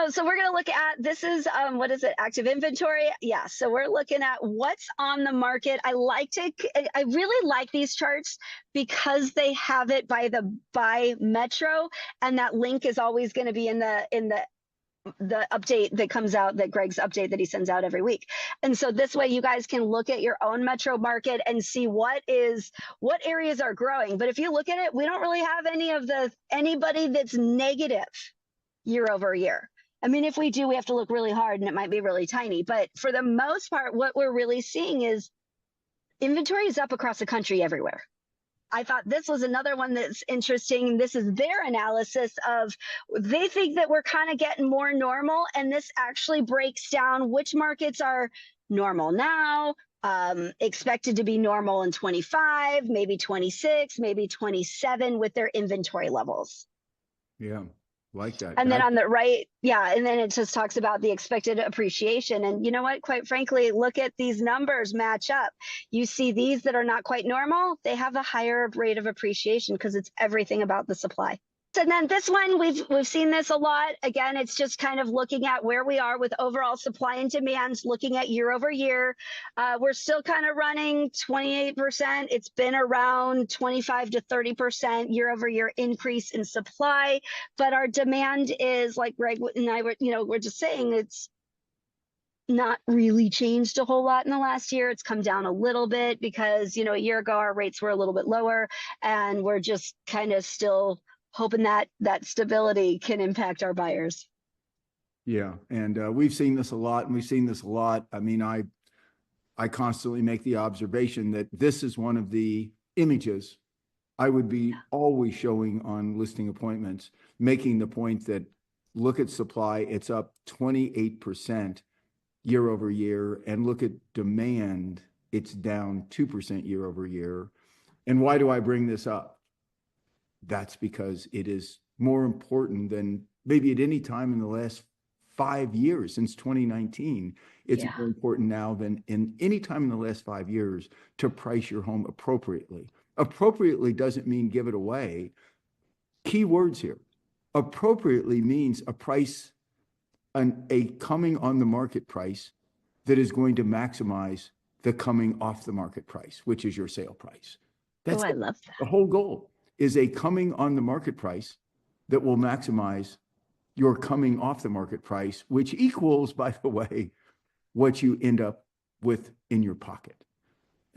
So we're going to look at, this is, what is it? Active inventory. Yeah. So we're looking at what's on the market. I really like these charts because they have it by metro, and that link is always going to be in the update that comes out, that Greg's update that he sends out every week. And so this way you guys can look at your own metro market and see what areas are growing. But if you look at it, we don't really have anybody that's negative year over year. I mean, if we do, we have to look really hard and it might be really tiny. But for the most part, what we're really seeing is inventory is up across the country everywhere. I thought this was another one that's interesting. This is their analysis of, they think that we're kind of getting more normal, and this actually breaks down which markets are normal now, expected to be normal in 25, maybe 26, maybe 27 with their inventory levels. Yeah. Like that. And then on the right, yeah, and then it just talks about the expected appreciation. And you know what, quite frankly, look at these numbers match up. You see these that are not quite normal, they have a higher rate of appreciation because it's everything about the supply. And then this one, we've seen this a lot. Again, it's just kind of looking at where we are with overall supply and demand, looking at year over year. We're still kind of running 28%. It's been around 25 to 30% year over year increase in supply. But our demand is, like Greg and I we're just saying, it's not really changed a whole lot in the last year. It's come down a little bit because, a year ago, our rates were a little bit lower, and we're just kind of still hoping that stability can impact our buyers. Yeah. And we've seen this a lot, I mean, I constantly make the observation that this is one of the images I would be always showing on listing appointments, making the point that look at supply, it's up 28% year over year, and look at demand, it's down 2% year over year. And why do I bring this up? That's because it is more important than maybe at any time in the last 5 years since 2019. It's more important now than in any time in the last 5 years to price your home appropriately. Appropriately doesn't mean give it away. Key words here. Appropriately means a price, a coming on the market price that is going to maximize the coming off the market price, which is your sale price. That's I love that. The whole goal is a coming on the market price that will maximize your coming off the market price, which equals, by the way, what you end up with in your pocket.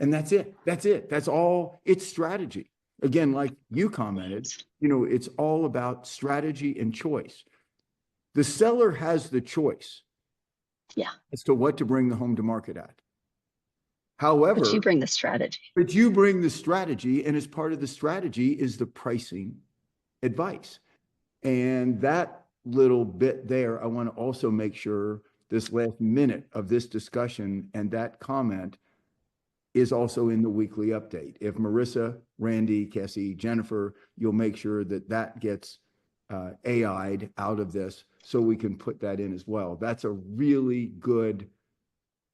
And that's it. That's all. It's strategy. Again, like you commented, it's all about strategy and choice. The seller has the choice as to what to bring the home to market at. However, but you bring the strategy. And as part of the strategy is the pricing advice. And that little bit there, I want to also make sure this last minute of this discussion and that comment is also in the weekly update. If Marissa, Randy, Cassie, Jennifer, you'll make sure that gets AI'd out of this so we can put that in as well. That's a really good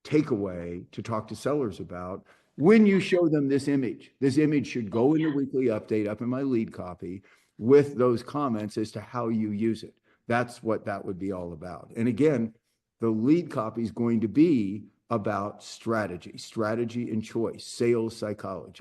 takeaway to talk to sellers about when you show them this image. This image should go in the weekly update up in my lead copy with those comments as to how you use it. That's what that would be all about. And again, the lead copy is going to be about strategy and choice, sales psychology.